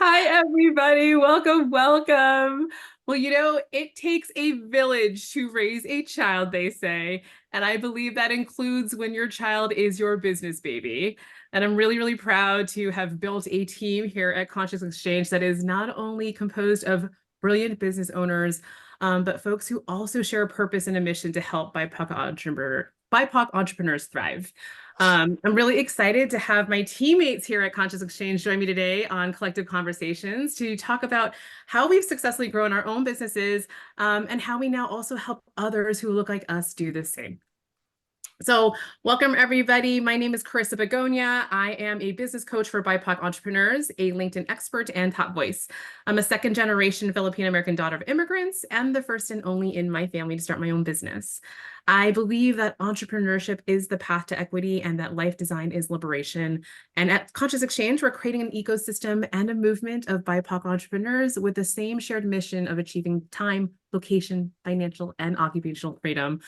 Hi, everybody. Welcome, welcome. Well, it takes a village to raise a child, they say. And I believe that includes when your child is your business baby. And I'm really, really proud to have built a team here at Conscious Exchange that is not only composed of brilliant business owners, but folks who also share a purpose and a mission to help BIPOC entrepreneurs thrive. I'm really excited to have my teammates here at Conscious Exchange join me today on Collective Conversations to talk about how we've successfully grown our own businesses, and how we now also help others who look like us do the same. So welcome everybody. My name is Carissa Begonia. I am a business coach for BIPOC entrepreneurs, a LinkedIn expert and top voice. I'm a second generation Filipino American daughter of immigrants and the first and only in my family to start my own business. I believe that entrepreneurship is the path to equity and that life design is liberation. And at Conscious Exchange, we're creating an ecosystem and a movement of BIPOC entrepreneurs with the same shared mission of achieving time, location, financial, and occupational freedom,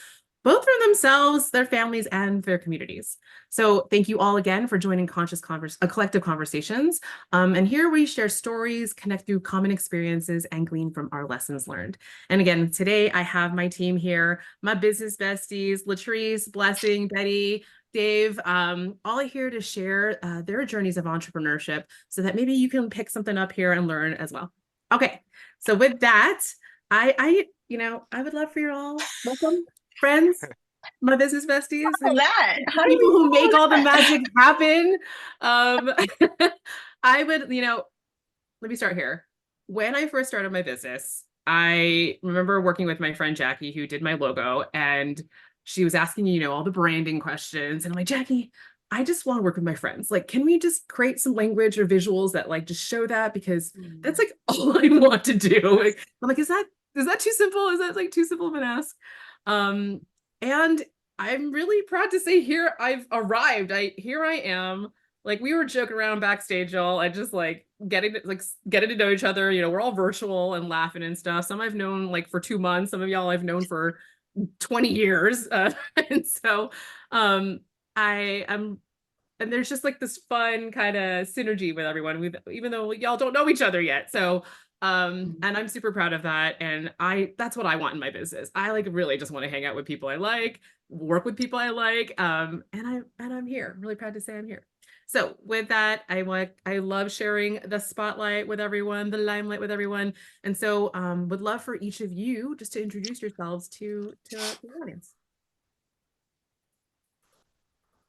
both for themselves, their families, and their communities. So thank you all again for joining Collective Conversations. And here we share stories, connect through common experiences, and glean from our lessons learned. And again, today I have my team here, my business besties, Latrice, Blessing, Betty, Dave, all here to share their journeys of entrepreneurship so that maybe you can pick something up here and learn as well. Okay, so with that, I would love for you all, welcome, friends, my business besties, and How do people we who make follow all the that? magic happen. Um, I would, let me start here. When I first started my business, I remember working with my friend Jackie, who did my logo, and she was asking me, all the branding questions. And I'm like, Jackie, I just want to work with my friends. Like, can we just create some language or visuals that like just show that? Because that's like all I want to do. Like, I'm like, is that too simple? Is that like too simple of an ask? And I'm really proud to say here I've arrived. Here I am. Like we were joking around backstage, y'all. I just like getting to know each other. We're all virtual and laughing and stuff. Some I've known like for 2 months. Some of y'all I've known for 20 years. And so I am, and there's just like this fun kind of synergy with everyone, even though y'all don't know each other yet. So and I'm super proud of that. And that's what I want in my business. I like really just want to hang out with people I like, work with people I like. And I'm here. I'm really proud to say I'm here. So with that, I love sharing the spotlight with everyone, the limelight with everyone. And so would love for each of you just to introduce yourselves to the audience.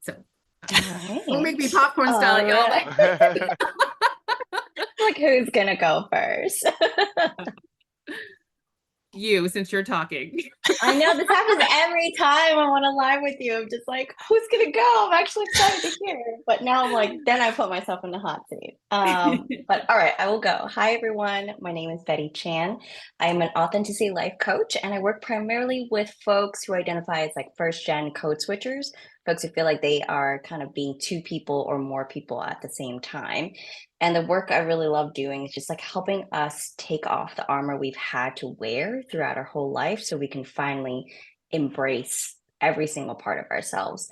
So don't make me Right. popcorn style, All y'all. right. Like, who's gonna go first? You, since you're talking. I know this happens every time I want to live with you. I'm just like, who's gonna go? I'm actually excited to hear. But now I'm like, then I put myself in the hot seat. But all right, I will go. Hi everyone. My name is Betty Chan. I am an authenticity life coach, and I work primarily with folks who identify as like first gen code switchers, folks who feel like they are kind of being two people or more people at the same time. And the work I really love doing is just like helping us take off the armor we've had to wear throughout our whole life so we can finally embrace every single part of ourselves.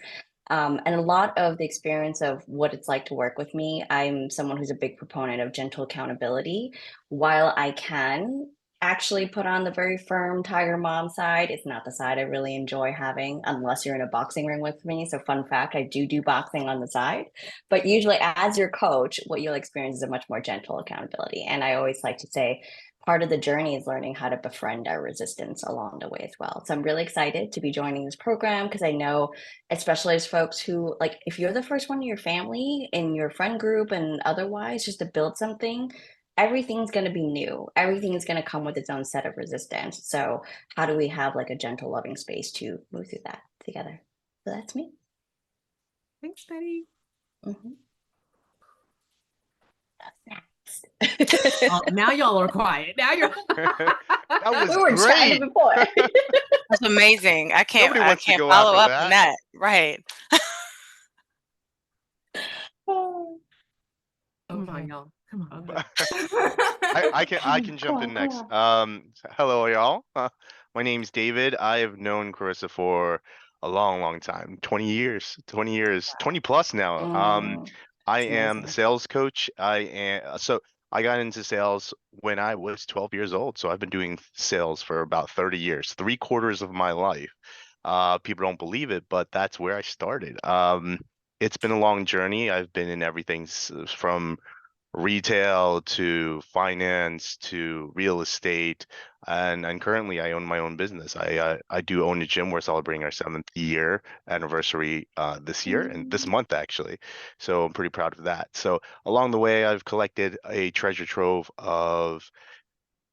And a lot of the experience of what it's like to work with me, I'm someone who's a big proponent of gentle accountability. While I can actually put on the very firm tiger mom side, it's not the side I really enjoy having unless you're in a boxing ring with me. So, fun fact, I do boxing on the side. But usually, as your coach, what you'll experience is a much more gentle accountability. And I always like to say, part of the journey is learning how to befriend our resistance along the way as well. So I'm really excited to be joining this program because I know, especially as folks who like, if you're the first one in your family, in your friend group, and otherwise, just to build something, everything's going to be new. Everything's going to come with its own set of resistance. So how do we have like a gentle, loving space to move through that together? So that's me. Thanks, Betty. Mhm. Oh, now y'all are quiet. Now you're That We was were chatting great. before. That's amazing. I can't Nobody I wants to can't go follow after up on that. that. Right. come on, Okay. y'all. Come on. Okay. I can jump in Come next. on. Hello y'all. My name's David. I have known Carissa for a long, long time. 20 years. 20 years. 20 plus now. Mm, I it's am the amazing. sales coach. I am so I got into sales when I was 12 years old. So I've been doing sales for about 30 years, 3/4 of my life. People don't believe it, but that's where I started. It's been a long journey. I've been in everything from retail to finance to real estate, and currently I own my own business. I do own a gym. We're celebrating our 7th year anniversary this year and this month actually, so I'm pretty proud of that. So along the way, I've collected a treasure trove of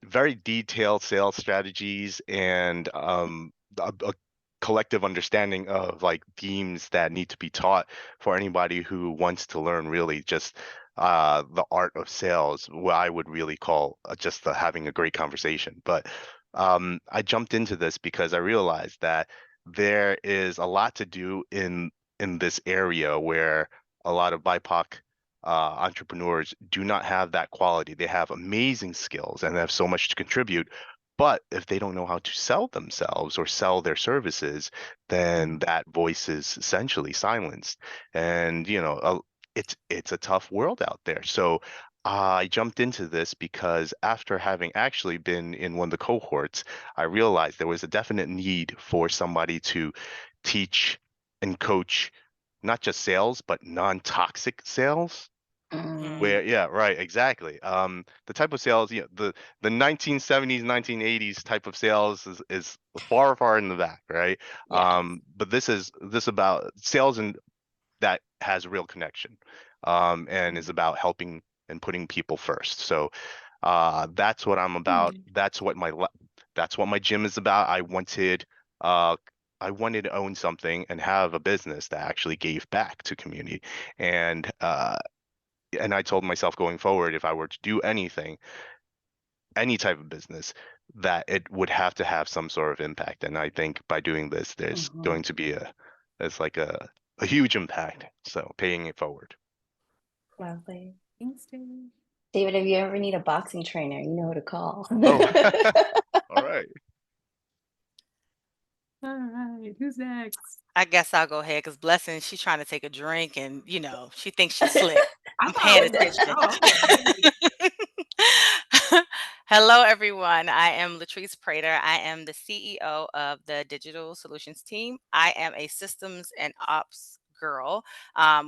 very detailed sales strategies and a collective understanding of like themes that need to be taught for anybody who wants to learn really just the art of sales, what I would really call just the having a great conversation. But I jumped into this because I realized that there is a lot to do in this area where a lot of BIPOC entrepreneurs do not have that quality. They have amazing skills and they have so much to contribute. But if they don't know how to sell themselves or sell their services, then that voice is essentially silenced. And it's a tough world out there. So I jumped into this because after having actually been in one of the cohorts, I realized there was a definite need for somebody to teach and coach not just sales, but non-toxic sales. Mm. Where, yeah, right, exactly. The type of sales, the 1970s, 1980s type of sales is far, far in the back, right? Yes. But this about sales and that has a real connection, and is about helping and putting people first. So that's what I'm about. That's what my gym is about. Uh, I wanted to own something and have a business that actually gave back to community, and I told myself going forward, if I were to do anything, any type of business, that it would have to have some sort of impact. And I think by doing this, there's Mhm. going to be there's like a huge impact. So paying it forward. Lovely. Thanks, David. David, if you ever need a boxing trainer, you know who to call. Oh, all right. All right, who's next? I guess I'll go ahead because Blessing, she's trying to take a drink and, she thinks she's slick. I I'm thought paying it was attention. oh, okay. Hello, everyone. I am Latrice Prater. I am the CEO of the Digital Solutions team. I am a systems and ops girl,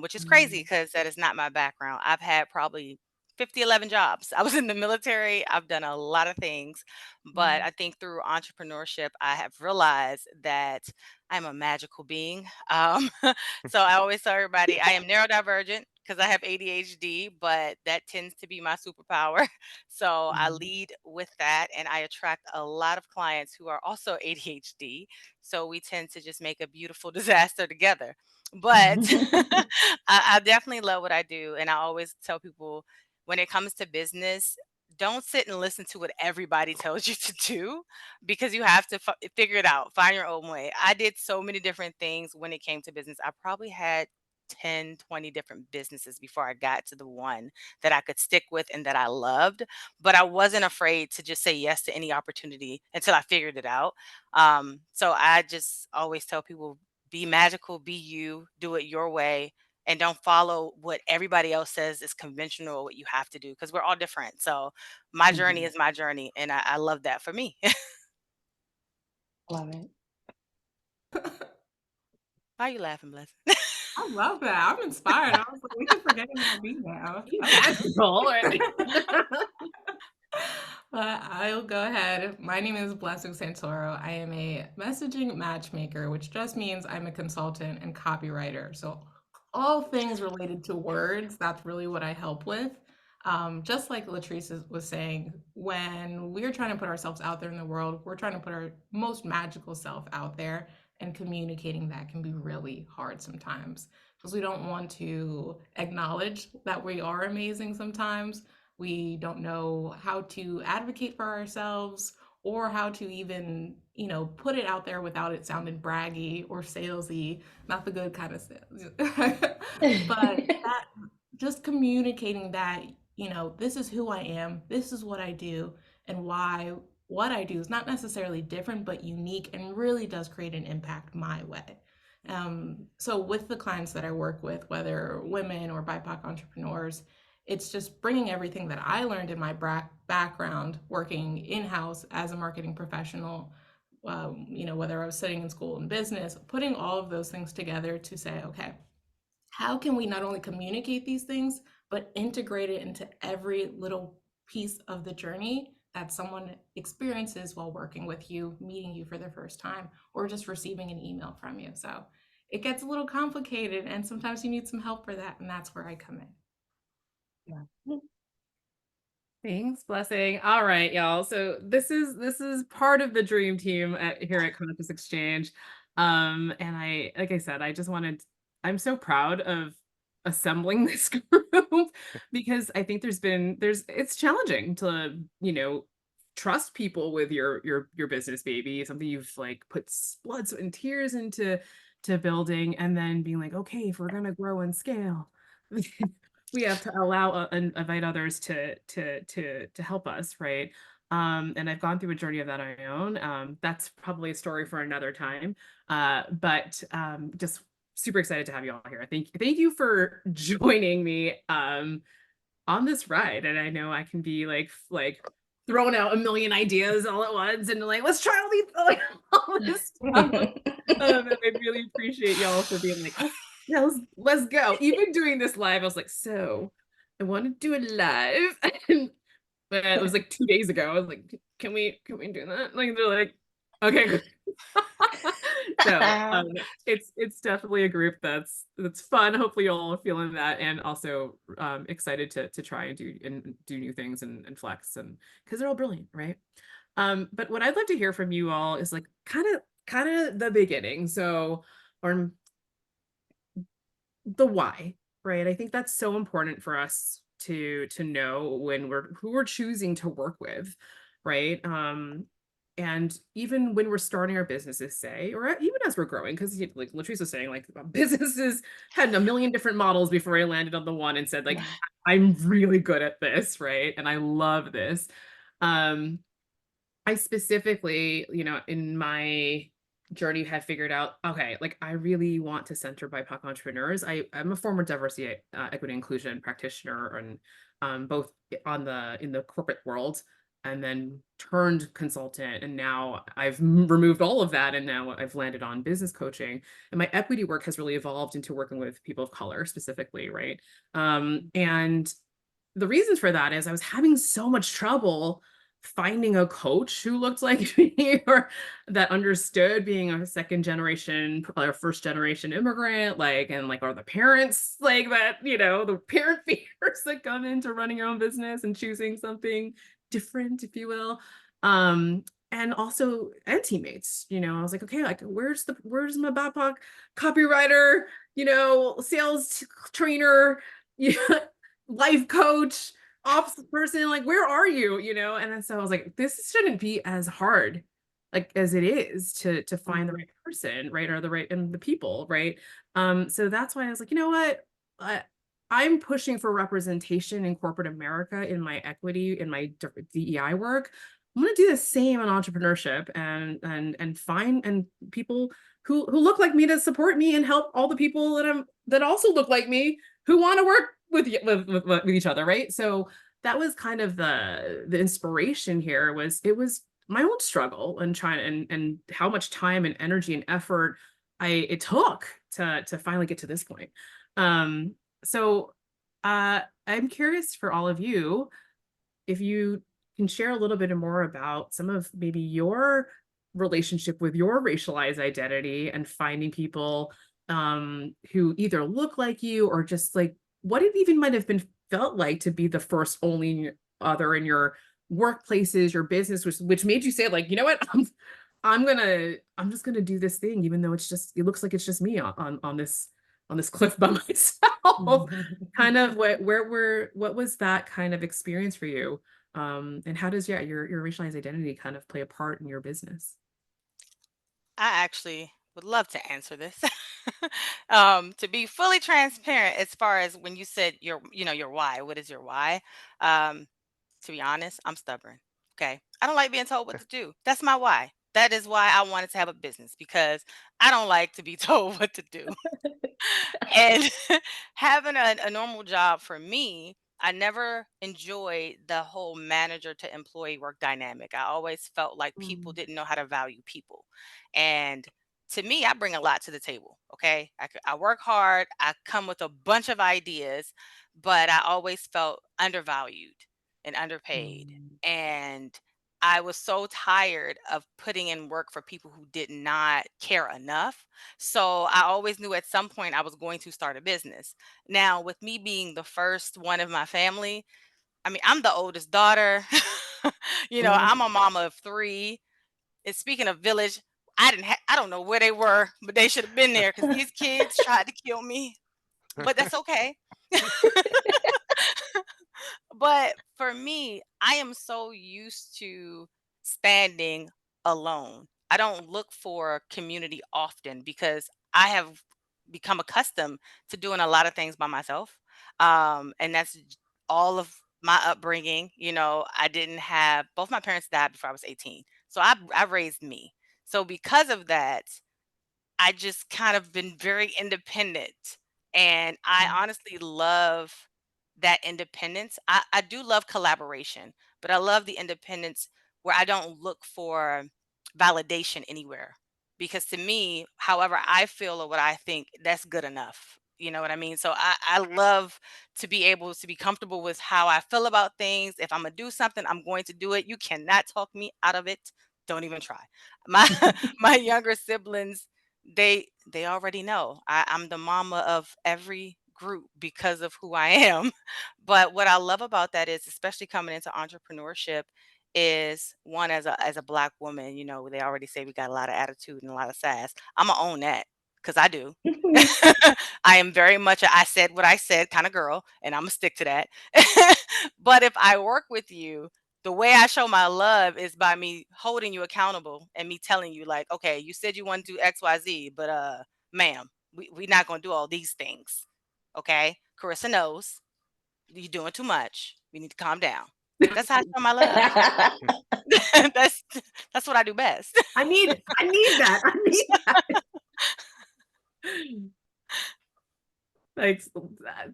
which is crazy because that is not my background. I've had probably 11 jobs. I was in the military. I've done a lot of things, but I think through entrepreneurship, I have realized that I'm a magical being. So I always tell everybody I am neurodivergent because I have ADHD, but that tends to be my superpower. So I lead with that and I attract a lot of clients who are also ADHD. So we tend to just make a beautiful disaster together. But I definitely love what I do. And I always tell people when it comes to business, don't sit and listen to what everybody tells you to do because you have to figure it out, find your own way. I did so many different things when it came to business. I probably had 10, 20 different businesses before I got to the one that I could stick with and that I loved. But I wasn't afraid to just say yes to any opportunity until I figured it out. So I just always tell people be magical, be you, do it your way. And don't follow what everybody else says is conventional or what you have to do because we're all different. So my journey is my journey. And I love that for me. Love it. Why are you laughing, Bless? I love that. I'm inspired. I was like, we can forget about me now. You I love magical. But I'll go ahead. My name is Blessing Santoro. I am a messaging matchmaker, which just means I'm a consultant and copywriter. So all things related to words, that's really what I help with. Just like Latrice was saying, when we're trying to put ourselves out there in the world, we're trying to put our most magical self out there, and communicating that can be really hard sometimes because we don't want to acknowledge that we are amazing sometimes. We don't know how to advocate for ourselves or how to even, put it out there without it sounding braggy or salesy, not the good kind of sales. But that just communicating that, this is who I am, this is what I do, and why what I do is not necessarily different, but unique and really does create an impact my way. So with the clients that I work with, whether women or BIPOC entrepreneurs, It's just bringing everything that I learned in my background working in-house as a marketing professional, whether I was studying in school and business, putting all of those things together to say, okay, how can we not only communicate these things, but integrate it into every little piece of the journey that someone experiences while working with you, meeting you for the first time, or just receiving an email from you. So it gets a little complicated, and sometimes you need some help for that, and that's where I come in. Thanks, Blessing. All right, y'all. So this is part of the dream team here at Conscious Exchange. And like I said, I'm so proud of assembling this group because I think it's challenging to, trust people with your business baby, something you've like put blood, sweat, and tears into building, and then being like, okay, if we're gonna grow and scale, we have to allow and invite others to help us, right? And I've gone through a journey of that on my own. That's probably a story for another time. But just super excited to have you all here. Thank you for joining me on this ride. And I know I can be like throwing out a million ideas all at once and like, let's try all this stuff. And I really appreciate y'all for being like, yeah, let's go. Even doing this live, I was like, so I want to do it live. But it was like 2 days ago. I was like, can we do that? Like they're like, okay, good. So it's definitely a group that's fun. Hopefully you're all feeling that, and also excited to try and do new things and flex, and because they're all brilliant, right? But what I'd love to hear from you all is like kind of the beginning. So, or the why, right? I think that's so important for us to know when who we're choosing to work with, right? And even when we're starting our businesses, say, or even as we're growing, because like Latrice was saying, like businesses had a million different models before I landed on the one and said, like, I'm really good at this, right? And I love this. I specifically, in my journey have figured out, okay, like I really want to center BIPOC entrepreneurs. I'm a former diversity, equity, inclusion practitioner, and both in the corporate world, and then turned consultant. And now I've removed all of that, and now I've landed on business coaching. And my equity work has really evolved into working with people of color specifically, right? And the reasons for that is I was having so much trouble finding a coach who looked like me or that understood being a second generation or first generation immigrant, like, and like, are the parents like that, the parent fears that come into running your own business and choosing something different, if you will. And also, and teammates, I was like, okay, like, where's my BIPOC copywriter, sales trainer, life coach, ops person, like, where are you? And then so I was like, this shouldn't be as hard like as it is to find the right person, right? Or the right and the people, right? So that's why I was like, you know what? I'm pushing for representation in corporate America in my equity, in my DEI work. I'm going to do the same in entrepreneurship and find and people who look like me to support me and help all the people that also look like me who want to work with each other, right? So that was kind of the inspiration here. It was my own struggle and trying and how much time and energy and effort it took to finally get to this point. So I'm curious for all of you if you can share a little bit more about some of maybe your relationship with your racialized identity and finding people who either look like you or just like what it even might have been felt like to be the first only other in your workplaces, your business, which made you say like, you know what, I'm just gonna do this thing, even though it looks like it's just me on this cliff by myself. Kind of what was that kind of experience for you? And how does your racialized identity kind of play a part in your business? I actually would love to answer this. To be fully transparent, as far as when you said your why, what is your why? Um, to be honest, I'm stubborn. Okay. I don't like being told what to do. That's my why. That is why I wanted to have a business because I don't like to be told what to do. And having a normal job for me, I never enjoyed the whole manager to employee work dynamic. I always felt like people Mm. didn't know how to value people. And to me, I bring a lot to the table. Okay. I work hard, I come with a bunch of ideas, but I always felt undervalued and underpaid. Mm. And I was so tired of putting in work for people who did not care enough. So I always knew at some point I was going to start a business. Now, with me being the first one of my family, I mean, I'm the oldest daughter. Mm. I'm a mama of three. And speaking of village, I don't know where they were, but they should have been there because these kids tried to kill me. But that's okay. But for me, I am so used to standing alone. I don't look for community often because I have become accustomed to doing a lot of things by myself. And that's all of my upbringing. I didn't have both my parents died before I was 18. So I raised me. So because of that, I just kind of been very independent. And I Mm. honestly love that independence. I do love collaboration, but I love the independence where I don't look for validation anywhere. Because to me, however I feel or what I think, that's good enough. You know what I mean? So I love to be able to be comfortable with how I feel about things. If I'm going to do something, I'm going to do it. You cannot talk me out of it. Don't even try. My my younger siblings, they already know I'm the mama of every group because of who I am. But what I love about that is, especially coming into entrepreneurship, is one as a black woman, they already say we got a lot of attitude and a lot of sass. I'm gonna own that because I do. I am very much a I said what I said kind of girl, and I'm gonna stick to that. But if I work with you, the way I show my love is by me holding you accountable and me telling you, like, okay, you said you want to do XYZ, but ma'am, we not gonna do all these things. Okay. Carissa knows you're doing too much. We need to calm down. That's how I show my love. that's that's what I do best. I need that. I need that. Like,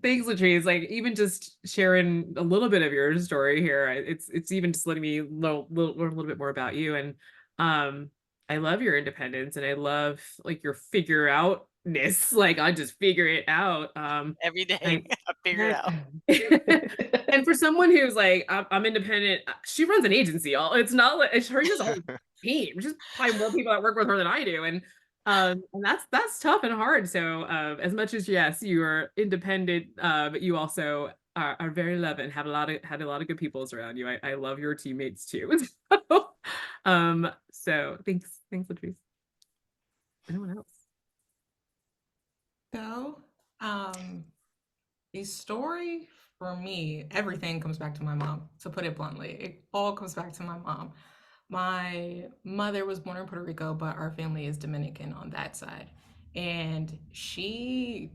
thanks, Latrice. Like, even just sharing a little bit of your story here, it's even just letting me learn a little bit more about you. And I love your independence, and I love like your figure outness. Like, I just figure it out. Every day And I figure it out. and for someone who's like, I'm independent, she runs an agency. All it's not like she has a whole team. She's probably more people that work with her than I do, and that's tough and hard. So, as much as yes, you are independent, but you also are very loving, have had a lot of good peoples around you. I love your teammates too. So thanks, Latrice. Anyone else? So, the story for me, everything comes back to my mom, to put it bluntly. It all comes back to my mom. My mother was born in Puerto Rico, but our family is Dominican on that side. And she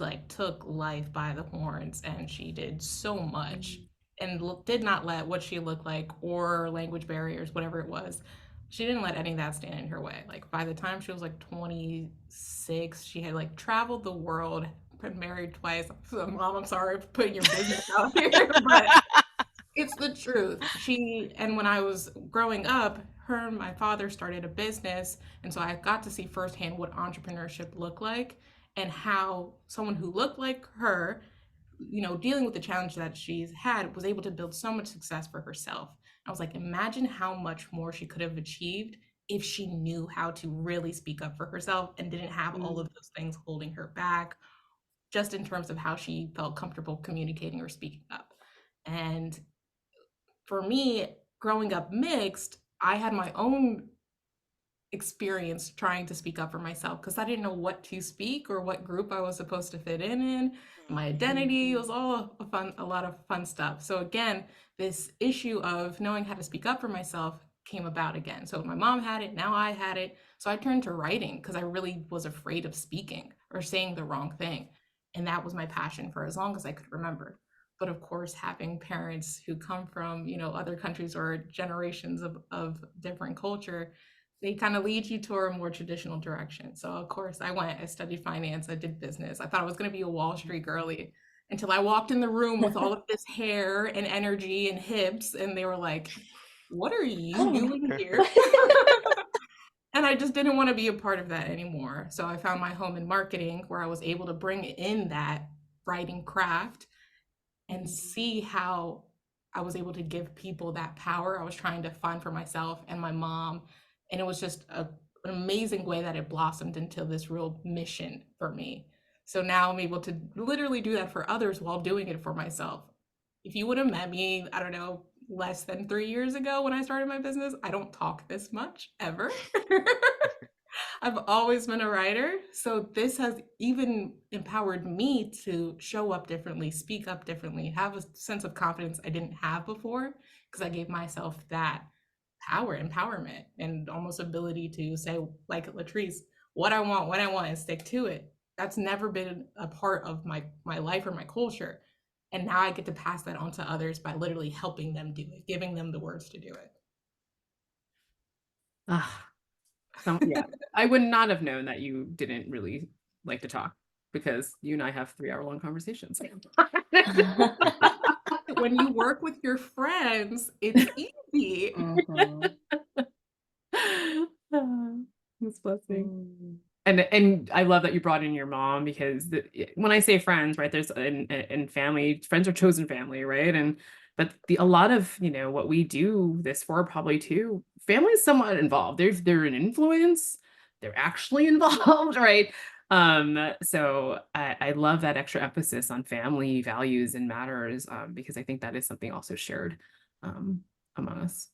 like took life by the horns and she did so much and did not let what she looked like or language barriers, whatever it was, she didn't let any of that stand in her way. Like by the time she was like 26, she had like traveled the world, been married twice. So, Mom, I'm sorry for putting your business out here, but it's the truth. And when I was growing up, her and my father started a business. And so I got to see firsthand what entrepreneurship looked like and how someone who looked like her, dealing with the challenge that she's had, was able to build so much success for herself. I was like, imagine how much more she could have achieved if she knew how to really speak up for herself and didn't have all of those things holding her back, just in terms of how she felt comfortable communicating or speaking up. And for me, growing up mixed, I had my own experience trying to speak up for myself because I didn't know what to speak or what group I was supposed to fit in. My identity was all a lot of fun stuff. So again, this issue of knowing how to speak up for myself came about again. So my mom had it, now I had it. So I turned to writing because I really was afraid of speaking or saying the wrong thing. And that was my passion for as long as I could remember. But of course, having parents who come from, other countries or generations of different culture, they kind of lead you to a more traditional direction. So of course I studied finance, I did business. I thought I was going to be a Wall Street girly. until I walked in the room with all of this hair and energy and hips, and they were like, "What are you doing here?" And I just didn't want to be a part of that anymore. So I found my home in marketing, where I was able to bring in that writing craft and see how I was able to give people that power I was trying to find for myself and my mom. And it was just an amazing way that it blossomed into this real mission for me. So now I'm able to literally do that for others while doing it for myself. If you would have met me, I don't know, less than 3 years ago when I started my business, I don't talk this much ever. I've always been a writer. So this has even empowered me to show up differently, speak up differently, have a sense of confidence I didn't have before, because I gave myself that power, empowerment, and almost ability to say, like Latrice, what I want, when I want, and stick to it. That's never been a part of my life or my culture. And now I get to pass that on to others by literally helping them do it, giving them the words to do it. Ah, so yeah, I would not have known that you didn't really like to talk, because you and I have 3-hour-long conversations. When you work with your friends, it's easy. Mhm. That's blessing. Mm. And I love that you brought in your mom, because when I say friends, right, there's in family, friends are chosen family, right? But a lot of, what we do this for, probably too, family is somewhat involved. They're an influence. They're actually involved, right? So I love that extra emphasis on family values and matters, because I think that is something also shared among us.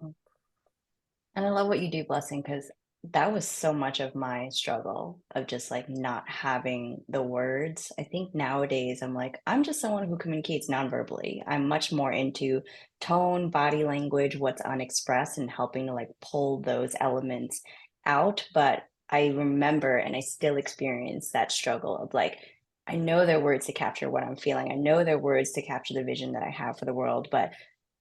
And I love what you do, Blessing, because that was so much of my struggle of just like not having the words. I think nowadays I'm like, I'm just someone who communicates nonverbally. I'm much more into tone, body language, what's unexpressed, and helping to like pull those elements out. But I remember and I still experience that struggle of like, I know there are words to capture what I'm feeling. I know there are words to capture the vision that I have for the world, but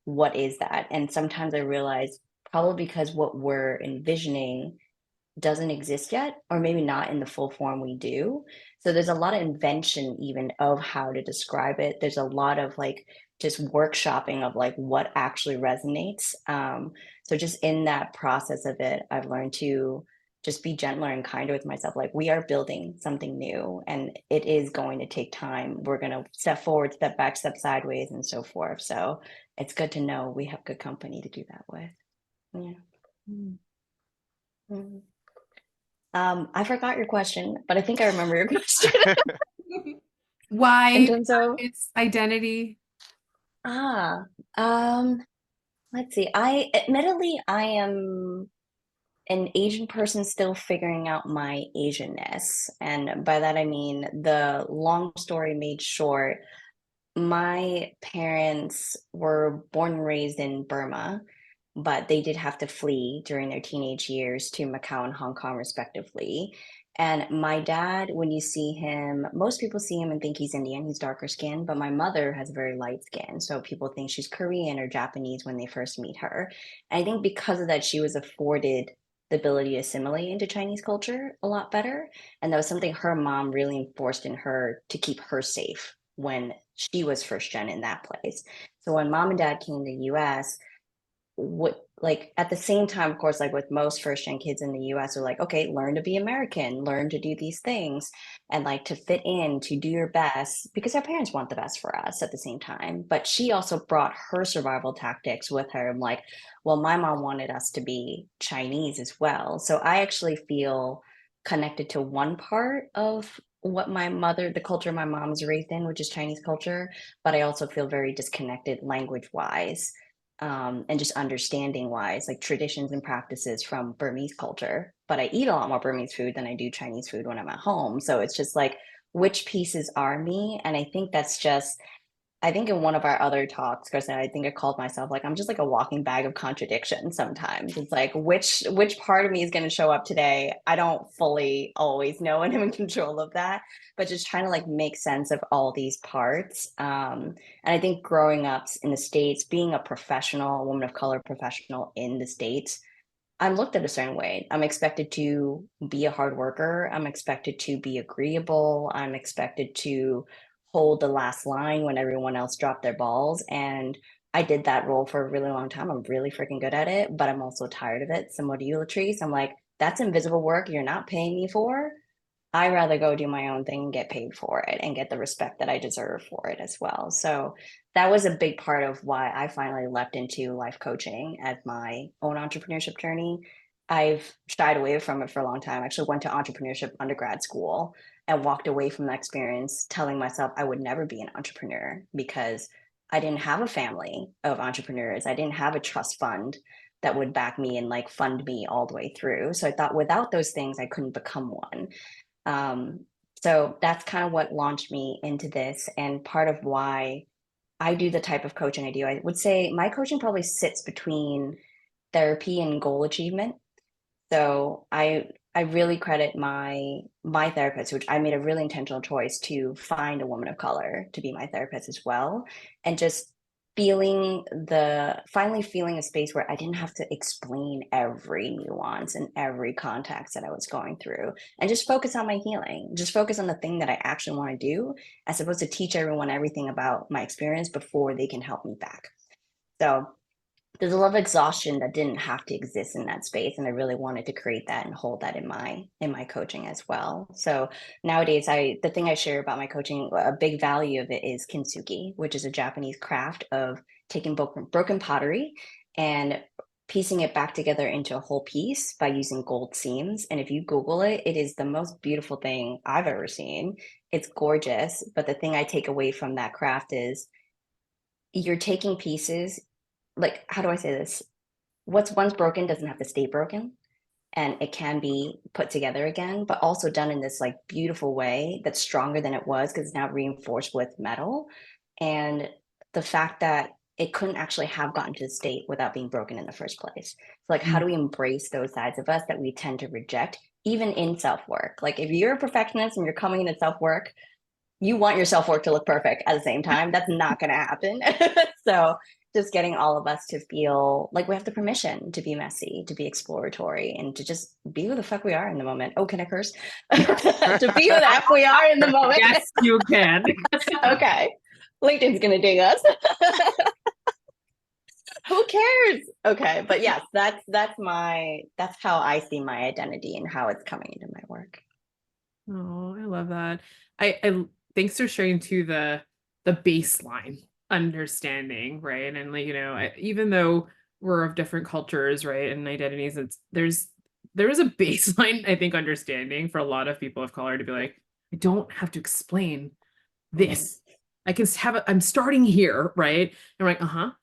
what is that? And sometimes I realize probably because what we're envisioning doesn't exist yet, or maybe not in the full form we do. So there's a lot of invention even of how to describe it. There's a lot of like just workshopping of like what actually resonates. So just in that process of it, I've learned to just be gentler and kinder with myself. Like we are building something new and it is going to take time. We're going to step forward, step back, step sideways, and so forth. So it's good to know we have good company to do that with. Yeah. Mhm. I forgot your question, but I think I remember your question in Why terms of it's identity? ah, let's see. I am an Asian person still figuring out my Asianness. And by that I mean the long story made short, my parents were born and raised in Burma, but they did have to flee during their teenage years to Macau and Hong Kong, respectively. And my dad, when you see him, most people see him and think he's Indian, he's darker skinned, but my mother has very light skin. So people think she's Korean or Japanese when they first meet her. And I think because of that, she was afforded the ability to assimilate into Chinese culture a lot better. And that was something her mom really enforced in her to keep her safe when she was first gen in that place. So when mom and dad came to the US, what like at the same time, of course, like with most first gen kids in the US are like, okay, learn to be American, learn to do these things and like to fit in, to do your best because our parents want the best for us at the same time. But she also brought her survival tactics with her. I'm like, well, my mom wanted us to be Chinese as well. So I actually feel connected to one part of what my mother, the culture my mom's raised in, which is Chinese culture, but I also feel very disconnected language wise and just understanding wise, like traditions and practices from Burmese culture. But I eat a lot more Burmese food than I do Chinese food when I'm at home. So it's just like which pieces are me. And I think that's just I think in one of our other talks, Kristen, I think I called myself like I'm just like a walking bag of contradictions sometimes. It's like which part of me is going to show up today? I don't fully always know and I'm in control of that, but just trying to like make sense of all these parts. And I think growing up in the States, being a professional, a woman of color professional in the States, I'm looked at a certain way. I'm expected to be a hard worker. I'm expected to be agreeable. I'm expected to hold the last line when everyone else dropped their balls. And I did that role for a really long time. I'm really freaking good at it, but I'm also tired of it. Similar to you, Latrice, I'm like, that's invisible work you're not paying me for. I rather go do my own thing and get paid for it and get the respect that I deserve for it as well. So that was a big part of why I finally leapt into life coaching as my own entrepreneurship journey. I've shied away from it for a long time. I actually went to entrepreneurship undergrad school and walked away from that experience telling myself I would never be an entrepreneur because I didn't have a family of entrepreneurs. I didn't have a trust fund that would back me and like fund me all the way through. So I thought without those things, I couldn't become one. Um, so that's kind of what launched me into this, and part of why I do the type of coaching I do. I would say my coaching probably sits between therapy and goal achievement. So I really credit my therapist, which I made a really intentional choice to find a woman of color to be my therapist as well, and just finally feeling a space where I didn't have to explain every nuance and every context that I was going through, and just focus on my healing, just focus on the thing that I actually want to do, as opposed to teach everyone everything about my experience before they can help me back. So there's a lot of exhaustion that didn't have to exist in that space, and I really wanted to create that and hold that in my coaching as well. So nowadays, the thing I share about my coaching, a big value of it is kintsugi, which is a Japanese craft of taking broken pottery and piecing it back together into a whole piece by using gold seams. And if you Google it, it is the most beautiful thing I've ever seen. It's gorgeous, but the thing I take away from that craft is you're taking pieces, like, how do I say this? What's once broken doesn't have to stay broken, and it can be put together again, but also done in this like beautiful way that's stronger than it was because it's now reinforced with metal. And the fact that it couldn't actually have gotten to the state without being broken in the first place. So like, how do we embrace those sides of us that we tend to reject, even in self-work? Like if you're a perfectionist and you're coming into self-work, you want your self-work to look perfect at the same time. That's not going to happen. So just getting all of us to feel like we have the permission to be messy, to be exploratory, and to just be who the fuck we are in the moment. Oh, can I curse? To be who the F we are in the moment. Yes, you can. Okay. LinkedIn's going to ding us. Who cares? Okay. But yes, that's how I see my identity and how it's coming into my work. Oh, I love that. I thanks for sharing too the baseline understanding, right? And like, even though we're of different cultures, right, and identities, there is a baseline, I think, understanding for a lot of people of color to be like, I don't have to explain this. I can I'm starting here, right? And we're like, a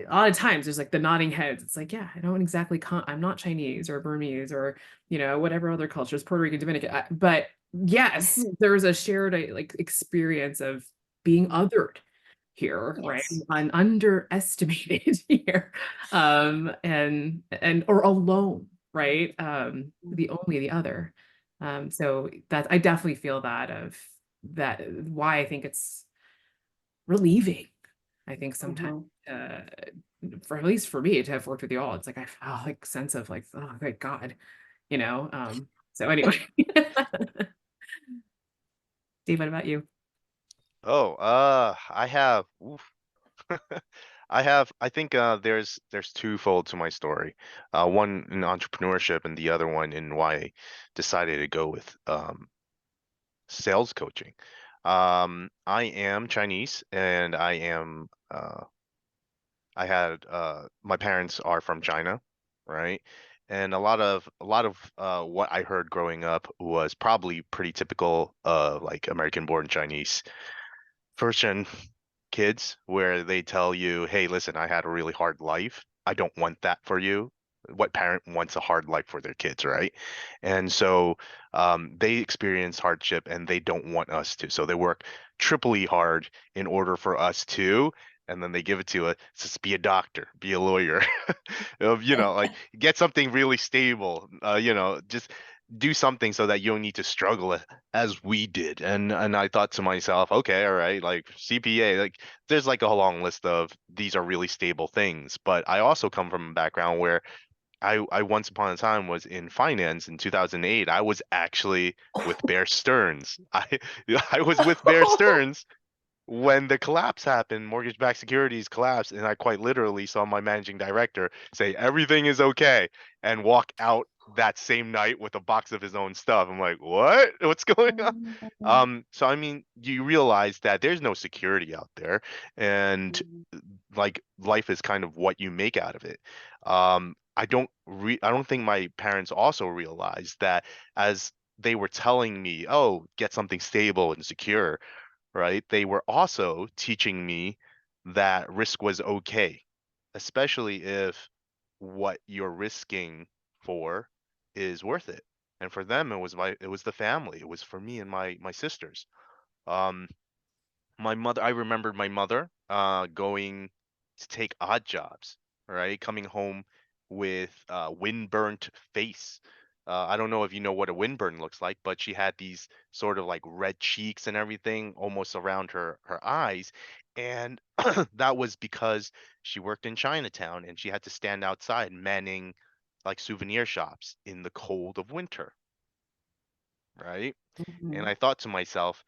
lot of times there's like the nodding heads. It's like, yeah, I don't exactly I'm not Chinese or Burmese or whatever other cultures, Puerto Rican, Dominican, but yes, there's a shared like experience of being othered here, right? Yes. And underestimated here, and or alone, right? The other. So that I definitely feel that why I think it's relieving. I think sometimes for at least for me to have worked with you all, it's like I felt like sense of like, oh thank God, so anyway. Steve, what about you? Oh, I have, I think there's twofold to my story. One in entrepreneurship and the other one in why I decided to go with sales coaching. I am Chinese, and I had my parents are from China, right? And a lot of what I heard growing up was probably pretty typical of like American born Chinese first gen kids, where they tell you, hey, listen, I had a really hard life. I don't want that for you. What parent wants a hard life for their kids, right? And so they experience hardship and they don't want us to. So they work triply hard in order for us to, and then they give it to us. Just be a doctor, be a lawyer, like get something really stable, just do something so that you don't need to struggle as we did. And I thought to myself, okay, all right, like CPA, like there's like a long list of these are really stable things. But I also come from a background where I once upon a time was in finance in 2008. I was actually with Bear Stearns. I was with Bear Stearns when the collapse happened, mortgage-backed securities collapsed, and I quite literally saw my managing director say everything is okay and walk out that same night with a box of his own stuff. I'm like, what? What's going on? So I mean, you realize that there's no security out there, and like life is kind of what you make out of it. I don't think my parents also realized that as they were telling me, oh, get something stable and secure, right? They were also teaching me that risk was okay, especially if what you're risking for is worth it. And for them, it was the family. It was for me and my sisters. Um, my mother, I remembered my mother going to take odd jobs, right? Coming home with windburnt face. I don't know if you know what a windburn looks like, but she had these sort of like red cheeks and everything almost around her eyes. And that was because she worked in Chinatown and she had to stand outside manning like souvenir shops in the cold of winter, right? And I thought to myself,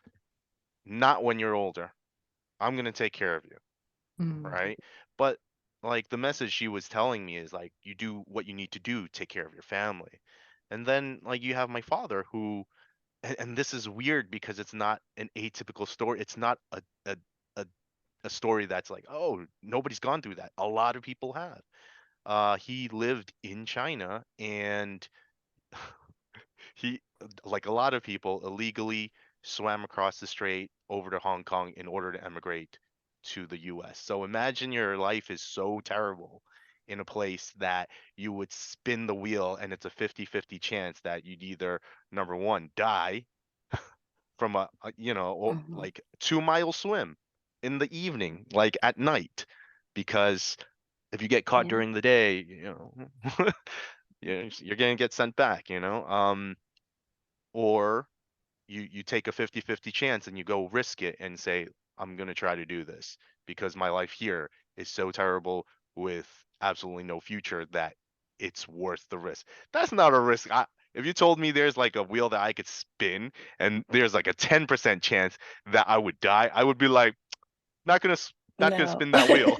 not when you're older. I'm gonna take care of you, Mm. right? But like the message she was telling me is like you do what you need to do, take care of your family. And then like you have my father who and this is weird because it's not an atypical story. It's not a, a story that's like, oh, nobody's gone through that. A lot of people have. He lived in China and he, like a lot of people, illegally swam across the strait over to Hong Kong in order to emigrate to the US. So imagine your life is so terrible in a place that you would spin the wheel and it's a 50-50 chance that you'd either, number one, die from or like 2 mile swim in the evening, like at night, because if you get caught Yeah. during the day, you're gonna get sent back, or you take a 50-50 chance and you go risk it and say, I'm going to try to do this because my life here is so terrible with absolutely no future that it's worth the risk. That's not a risk. If you told me there's like a wheel that I could spin and there's like a 10% chance that I would die, I would be like, not gonna No. spin that wheel.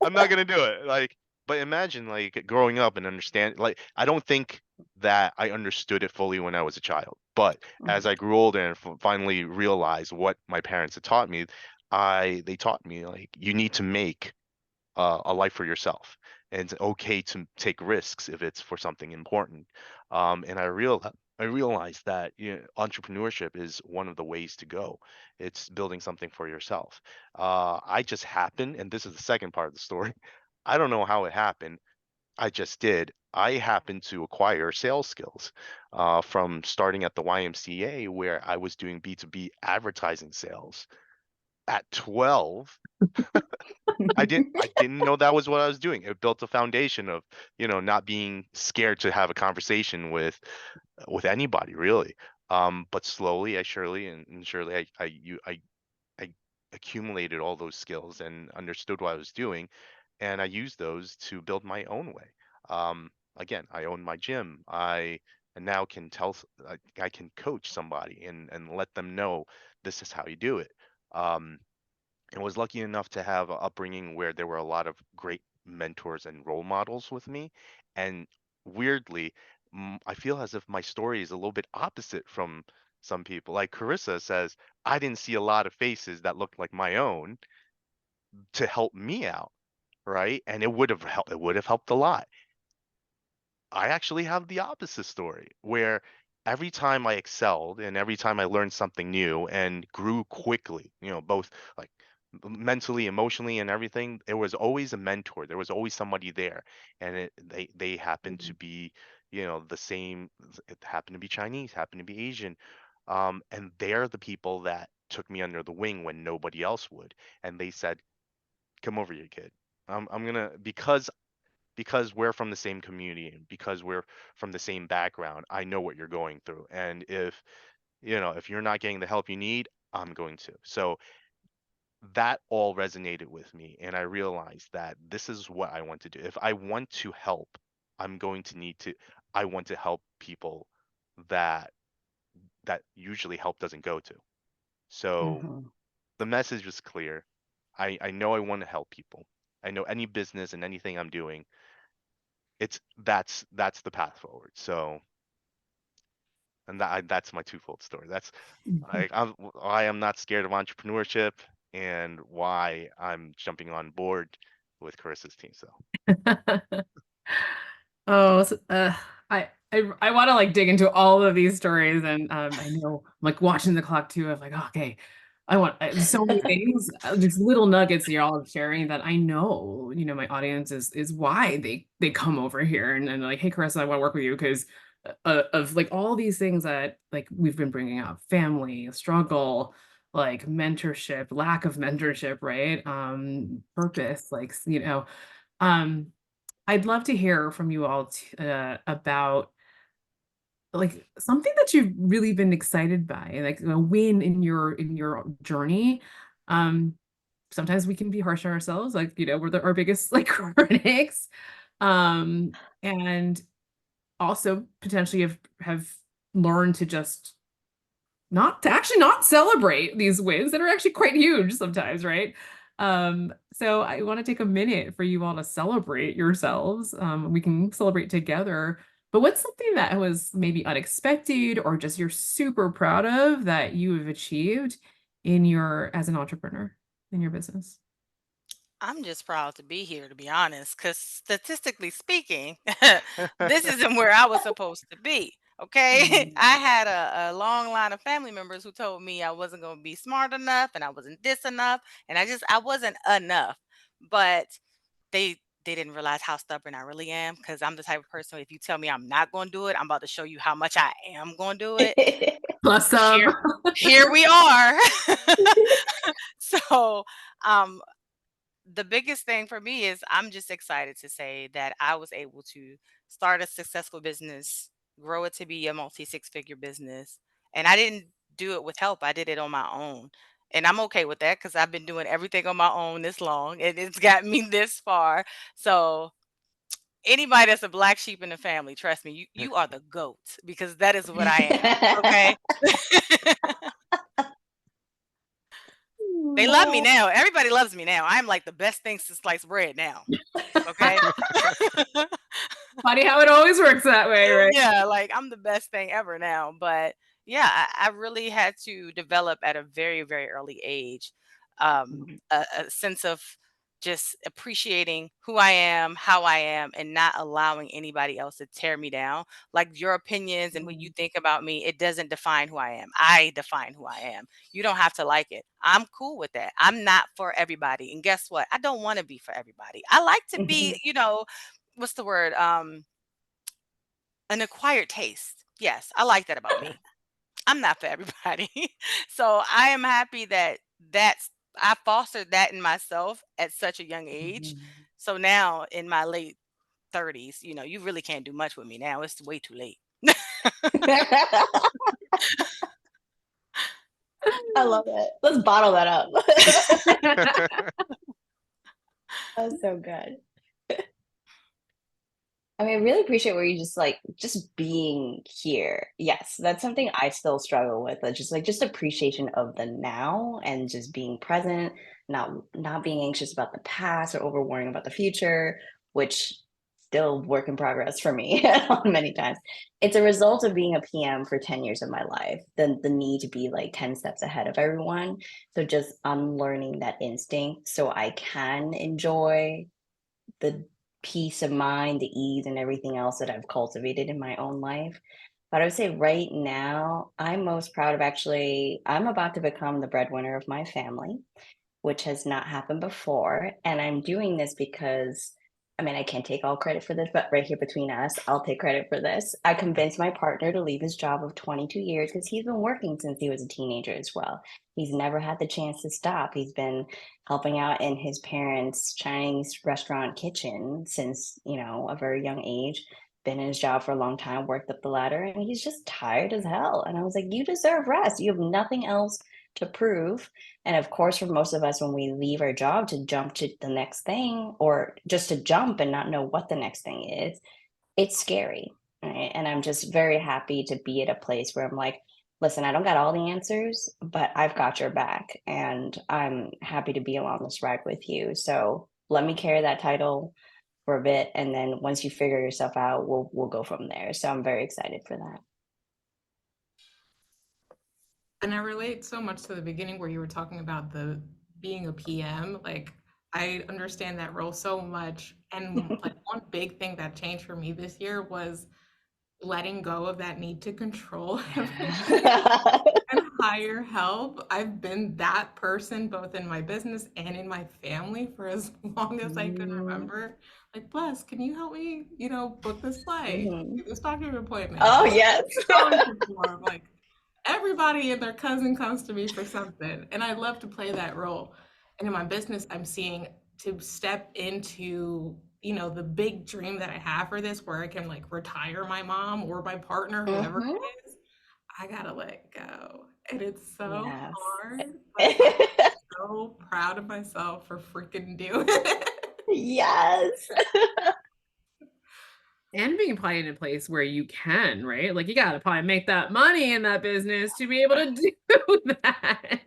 I'm not gonna do it. Like, but imagine like growing up and understand. Like, I don't think that I understood it fully when I was a child, but as I grew older and finally realized what my parents had taught me, they taught me like you need to make a life for yourself, and it's okay to take risks if it's for something important. And I realized that entrepreneurship is one of the ways to go. It's building something for yourself. I just happened, and this is the second part of the story. I don't know how it happened. I just did. I happened to acquire sales skills from starting at the YMCA, where I was doing B2B advertising sales at 12. I didn't know that was what I was doing. It built a foundation of, not being scared to have a conversation with anybody really. But slowly, and surely, I accumulated all those skills and understood what I was doing, and I used those to build my own way. Again, I own my gym. I now can I can coach somebody and let them know this is how you do it. Um, and was lucky enough to have an upbringing where there were a lot of great mentors and role models with me. And weirdly, I feel as if my story is a little bit opposite from some people. Like Carissa says, I didn't see a lot of faces that looked like my own to help me out, right? And it would have helped a lot. I actually have the opposite story where every time I excelled and every time I learned something new and grew quickly, both like mentally, emotionally, and everything, there was always a mentor. There was always somebody there, and they happened to be, the same. It happened to be Chinese, happened to be Asian, and they're the people that took me under the wing when nobody else would, and they said, "Come over here, kid. I'm gonna because we're from the same community and because we're from the same background, I know what you're going through. And if you're not getting the help you need, I'm going to." So that all resonated with me. And I realized that this is what I want to do. If I want to help I'm going to need to, I want to help people that usually help doesn't go to. So Mhm. the message was clear. I know I want to help people. I know any business and anything I'm doing, that's the path forward. So, and that's my twofold story. That's I am not scared of entrepreneurship and why I'm jumping on board with Carissa's team. So Oh, I want to like dig into all of these stories, and I know I'm like watching the clock too. Of like, okay, there's so many things, just little nuggets you're all sharing that I know, my audience is why they come over here and like, hey, Carissa, I want to work with you because of like all these things that like we've been bringing up, family, struggle, like mentorship, lack of mentorship, right? Purpose, like, um. I'd love to hear from you all about like something that you've really been excited by, like a win in your journey. Um, Sometimes we can be harsh on ourselves, like we're our biggest like critics, and also potentially have learned to just not celebrate these wins that are actually quite huge sometimes, right? So I want to take a minute for you all to celebrate yourselves. We can celebrate together. But what's something that was maybe unexpected or just you're super proud of that you have achieved as an entrepreneur in your business? I'm just proud to be here, to be honest, because statistically speaking, this isn't where I was supposed to be. Okay. Mm. I had a long line of family members who told me I wasn't going to be smart enough and I wasn't this enough. And I wasn't enough. But they didn't realize how stubborn I really am because I'm the type of person, if you tell me I'm not going to do it, I'm about to show you how much I am going to do it. Plus some. Here we are. So, um, the biggest thing for me is I'm just excited to say that I was able to start a successful business, grow it to be a multi six figure business. And I didn't do it with help, I did it on my own. And I'm okay with that because I've been doing everything on my own this long and it's got me this far. So, anybody that's a black sheep in the family, trust me, you are the goat because that is what I am. Okay. They love me now. Everybody loves me now. I'm like the best thing since sliced bread now. Okay. Funny how it always works that way, right? Yeah, like I'm the best thing ever now. But yeah, I really had to develop at a very, very early age a sense of just appreciating who I am, how I am, and not allowing anybody else to tear me down. Like your opinions and what you think about me, it doesn't define who I am. I define who I am. You don't have to like it. I'm cool with that. I'm not for everybody. And guess what? I don't want to be for everybody. I like to be, what's the word? An acquired taste. Yes, I like that about me. I'm not for everybody. So I am happy that I fostered that in myself at such a young age. So now in my late 30s, you really can't do much with me now. It's way too late. I love it. Let's bottle that up. That's so good. I mean, I really appreciate where you just being here. Yes, that's something I still struggle with. Just appreciation of the now and just being present, not being anxious about the past or over worrying about the future, which still work in progress for me many times. It's a result of being a PM for 10 years of my life, the need to be like 10 steps ahead of everyone. So just unlearning that instinct so I can enjoy the peace of mind, the ease, and everything else that I've cultivated in my own life. But I would say right now, I'm most proud of I'm about to become the breadwinner of my family, which has not happened before. And I'm doing this because, I mean, I can't take all credit for this, but right here between us, I'll take credit for this. I convinced my partner to leave his job of 22 years because he's been working since he was a teenager as well. He's never had the chance to stop. He's been helping out in his parents' Chinese restaurant kitchen since, a very young age. Been in his job for a long time, worked up the ladder, and he's just tired as hell. And I was like, you deserve rest. You have nothing else to prove. And of course, for most of us, when we leave our job to jump to the next thing or just to jump and not know what the next thing is, it's scary, right? And I'm just very happy to be at a place where I'm like, listen, I don't got all the answers, but I've got your back, and I'm happy to be along this ride with you. So let me carry that title for a bit, and then once you figure yourself out, we'll go from there. So I'm very excited for that. And I relate so much to the beginning where you were talking about the being a PM. Like, I understand that role so much. And like one big thing that changed for me this year was letting go of that need to control everything and hire help. I've been that person both in my business and in my family for as long as I can remember. Like, Bless, can you help me, book this flight, Mhm. get this doctor's appointment, Oh fill yes. this scholarship form? Like, everybody and their cousin comes to me for something, and I love to play that role. And in my business, I'm seeing to step into, the big dream that I have for this, where I can like retire my mom or my partner, whoever Mhm. it is. I gotta let go. And it's so Yes. hard, but I'm so proud of myself for freaking doing it. Yes. And being probably in a place where you can, right? Like you gotta probably make that money in that business to be able to do that.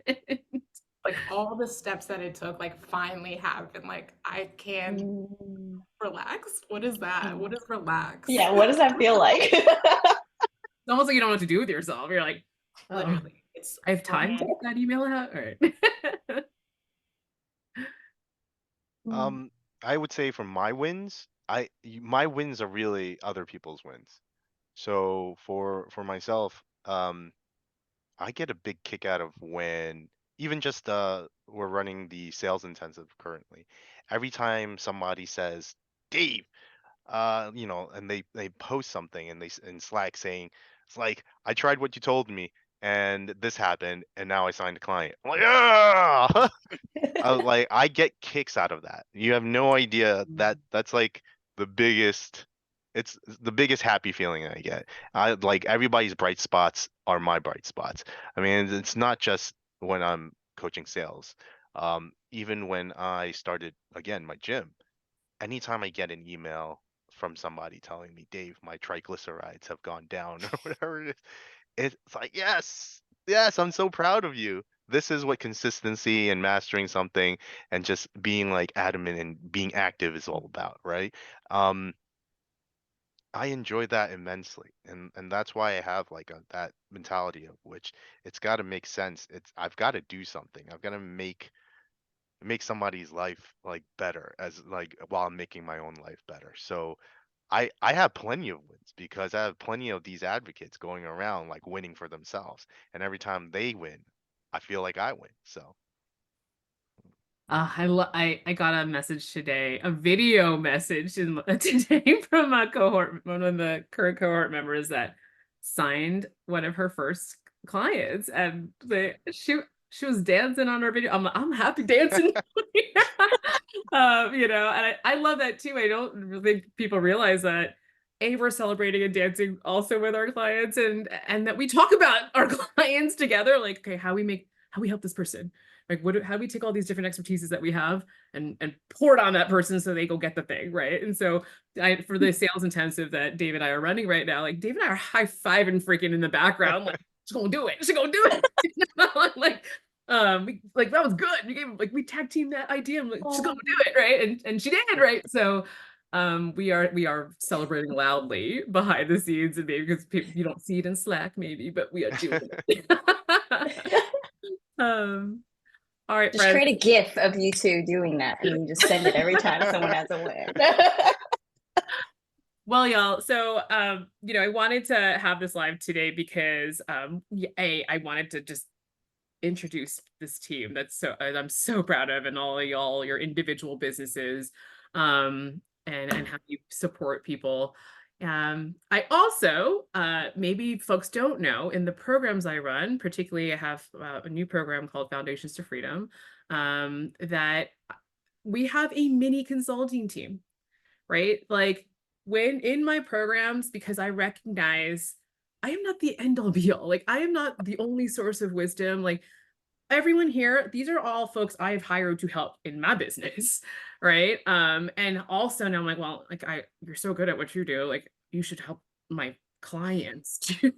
Like all the steps that it took, like finally happened. Like I can Mm. relax. What is that? What is relax? Yeah, what does that feel like? It's almost like you don't know what to do with yourself. You're like, oh, Literally, it's I have time to fine. get that email out. All right. Um, I would say for my wins, my wins are really other people's wins. So for myself, I get a big kick out of when even just we're running the sales intensive currently. Every time somebody says, Dave, and they post something and in Slack saying, it's like, I tried what you told me and this happened and now I signed a client. I'm like, ah! I get kicks out of that. You have no idea that that's like the biggest it's the biggest happy feeling I get. I like everybody's bright spots are my bright spots. I mean, it's not just when I'm coaching sales. Even when I started again my gym, anytime I get an email from somebody telling me, Dave, my triglycerides have gone down or whatever it is, it's like, yes, yes, I'm so proud of you. This is what consistency and mastering something and just being like adamant and being active is all about, right? Um, I enjoy that immensely, and that's why I have like that mentality of which it's got to make sense. I've got to do something. I've got to make somebody's life like better as like while I'm making my own life better. So I have plenty of wins because I have plenty of these advocates going around like winning for themselves. And every time they win, I feel like I win. So I got a message today, a video message today from a cohort, one of the current cohort members that signed one of her first clients, and she was dancing on her video. I'm happy dancing. And I love that too. I don't really think people realize that we're celebrating and dancing also with our clients, and that we talk about our clients together, like, okay, how we help this person, like how do we take all these different expertises that we have and pour it on that person so they go get the thing, right? And so for the sales intensive that Dave and I are running right now, like Dave and I are high-fiving freaking in the background, like she's gonna do it, she's gonna do it. Like that was good. We tag team that idea. I'm like, she's gonna do it, right? And she did, right? So we are celebrating loudly behind the scenes, and maybe because you don't see it in Slack, maybe, but we are doing it. um all right, Just friends. create a GIF of you two doing that, and you just send it every time someone has a win. Well, y'all, so I wanted to have this live today because I wanted to just introduce this team I'm so proud of, and all of y'all, your individual businesses, and how you support people. I also, maybe folks don't know, in the programs I run, particularly I have a new program called Foundations to Freedom, that we have a mini consulting team, right? Like when in my programs, because I recognize I am not the end all be all. Like I am not the only source of wisdom. Like everyone here, these are all folks I've hired to help in my business, right? And also now I'm like, well, like you're so good at what you do. Like you should help my clients too.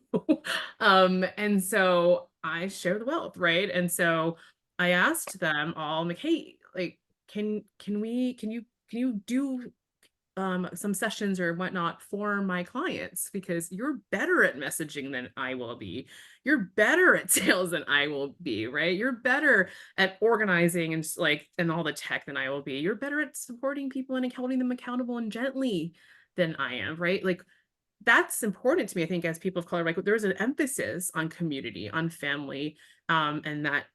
And so I share the wealth, right? And so I asked them all, I'm like, hey, like, can you do some sessions or whatnot for my clients, because you're better at messaging than I will be. You're better at sales than I will be, right? You're better at organizing and and all the tech than I will be. You're better at supporting people and holding them accountable and gently than I am, right? Like that's important to me. I think as people of color, like there's an emphasis on community, on family, and that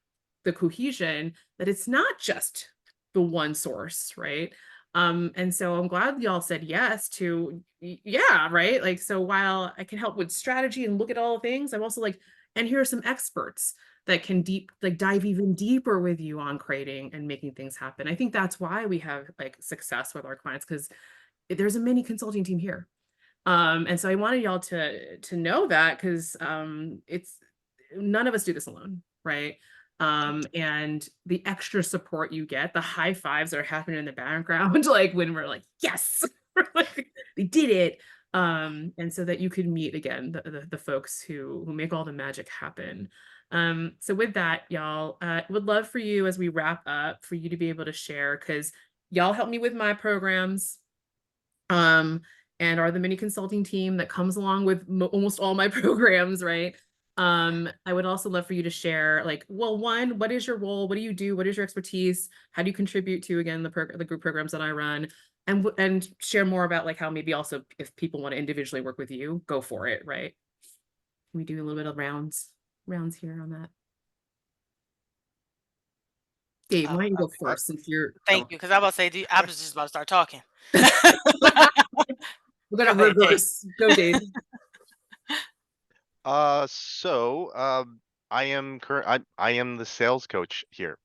the cohesion, that it's not just the one source, right? And so I'm glad y'all said yes to, yeah, right? Like, so while I can help with strategy and look at all things, I'm also like, and here are some experts that can dive even deeper with you on creating and making things happen. I think that's why we have like success with our clients, because there's a mini consulting team here. And so I wanted y'all to know that, because it's, none of us do this alone, right? And the extra support you get, the high fives that are happening in the background, like when we're like, yes, like, we did it. And so that you could meet again the folks who make all the magic happen. So with that, y'all, would love for you, as we wrap up, for you to be able to share, because y'all help me with my programs. And are the mini consulting team that comes along with almost all my programs, right? I would also love for you to share, like, well, one, what is your role? What do you do? What is your expertise? How do you contribute to, again, the group programs that I run? And share more about like how maybe also if people want to individually work with you, go for it, right? Can we do a little bit of rounds here on that? Dave, why don't you go first, since you're Thank you, because I was about to say, I was just about to start talking. we're gonna Go ahead, Dave. reverse. Go, Dave. I am I am the sales coach here.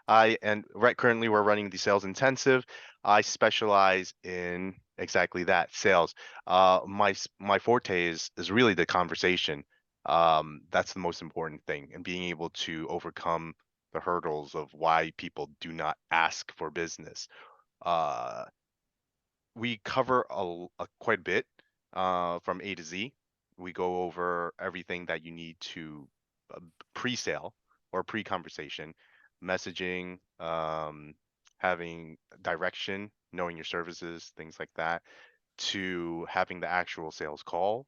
Currently we're running the sales intensive. I specialize in exactly that, sales. My forte is really the conversation. That's the most important thing, and being able to overcome the hurdles of why people do not ask for business. Uh, we cover quite a bit from A to Z. We go over everything that you need to uh, pre-sale or pre-conversation, messaging, having direction, knowing your services, things like that, to having the actual sales call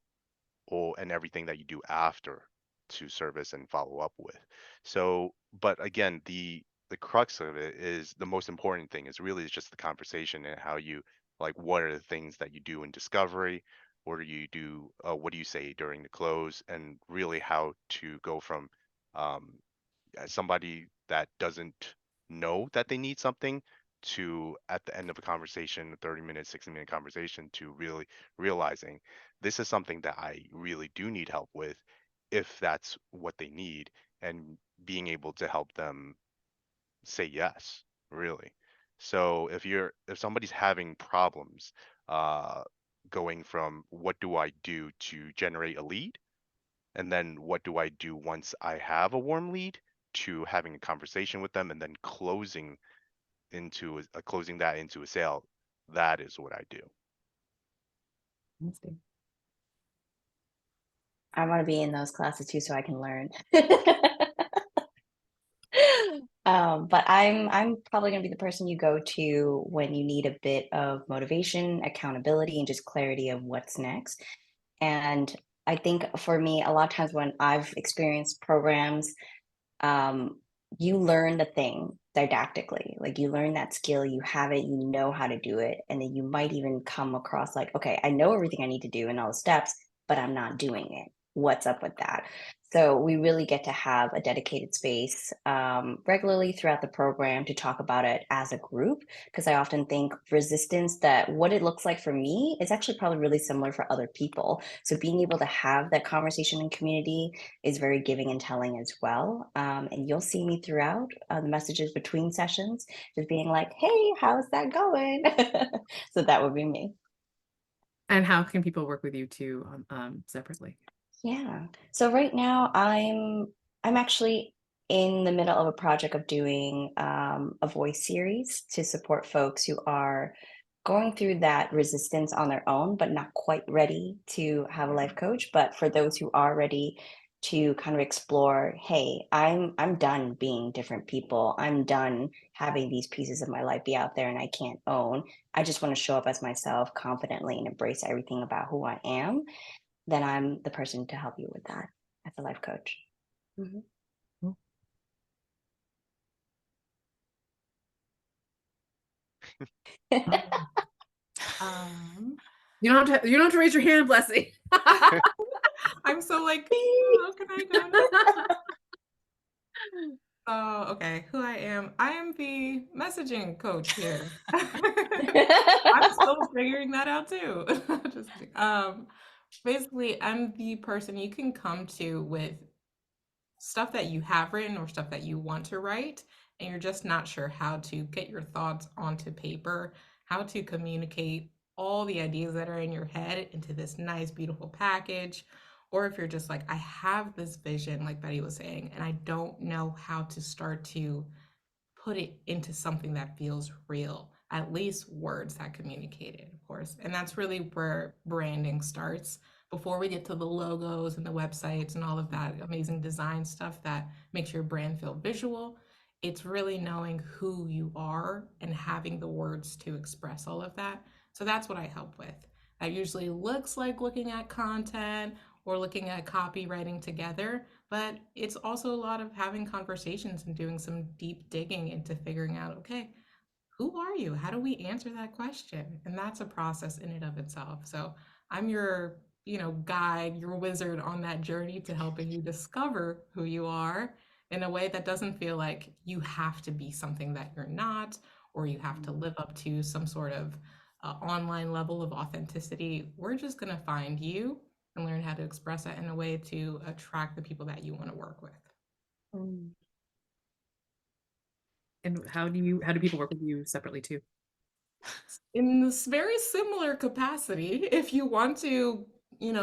and everything that you do after to service and follow up with. So, but again, the crux of it is the most important thing is really just the conversation and how you like what are the things that you do in discovery, what do you say during the close, and really how to go from um, as somebody that doesn't know that they need something to at the end of a conversation, a 30-minute, 60-minute conversation, to really realizing this is something that I really do need help with if that's what they need, and being able to help them say yes, really. So if somebody's having problems uh going from what do I do to generate a lead, and then what do I do once I have a warm lead, to having a conversation with them and then closing that into a sale, that is what I do. I want to be in those classes too, so I can learn. But I'm probably going to be the person you go to when you need a bit of motivation, accountability, and just clarity of what's next. And I think for me, a lot of times when I've experienced programs, um, you learn the thing didactically. Like you learn that skill, you have it, you know how to do it, and then you might even come across like, okay, I know everything I need to do and all the steps, but I'm not doing it. What's up with that? So we really get to have a dedicated space regularly throughout the program to talk about it as a group, because I often think resistance, that what it looks like for me is actually probably really similar for other people. So being able to have that conversation in community is very giving and telling as well. And you'll see me throughout the messages between sessions, just being like, hey, how's that going? So that would be me. And how can people work with you too, separately? Yeah. So right now I'm actually in the middle of a project of doing a voice series to support folks who are going through that resistance on their own, but not quite ready to have a life coach. But for those who are ready to kind of explore, hey, I'm done being different people. I'm done having these pieces of my life be out there and I can't own. I just want to show up as myself confidently and embrace everything about who I am. Then I'm the person to help you with that as a life coach. Mhm. Um, You don't have to raise your hand, Blessing. I'm so like, how can I go now? Oh, okay. Who I am? I am the messaging coach here. I'm still figuring that out too. Just kidding. Basically, I'm the person you can come to with stuff that you have written or stuff that you want to write, and you're just not sure how to get your thoughts onto paper, how to communicate all the ideas that are in your head into this nice, beautiful package. Or if you're just like, I have this vision, like Betty was saying, and I don't know how to start to put it into something that feels real, at least words that communicate it, of course. And that's really where branding starts before we get to the logos and the websites and all of that amazing design stuff that makes your brand feel visual. It's really knowing who you are and having the words to express all of that. So that's what I help with. That usually looks like looking at content or looking at copywriting together, but it's also a lot of having conversations and doing some deep digging into figuring out, okay, who are you? How do we answer that question? And that's a process in and of itself. So I'm your, guide, your wizard on that journey to helping you discover who you are in a way that doesn't feel like you have to be something that you're not, or you have to live up to some sort of online level of authenticity. We're just going to find you and learn how to express that in a way to attract the people that you want to work with. Mm. And how do people work with you separately too? In this very similar capacity, if you want to,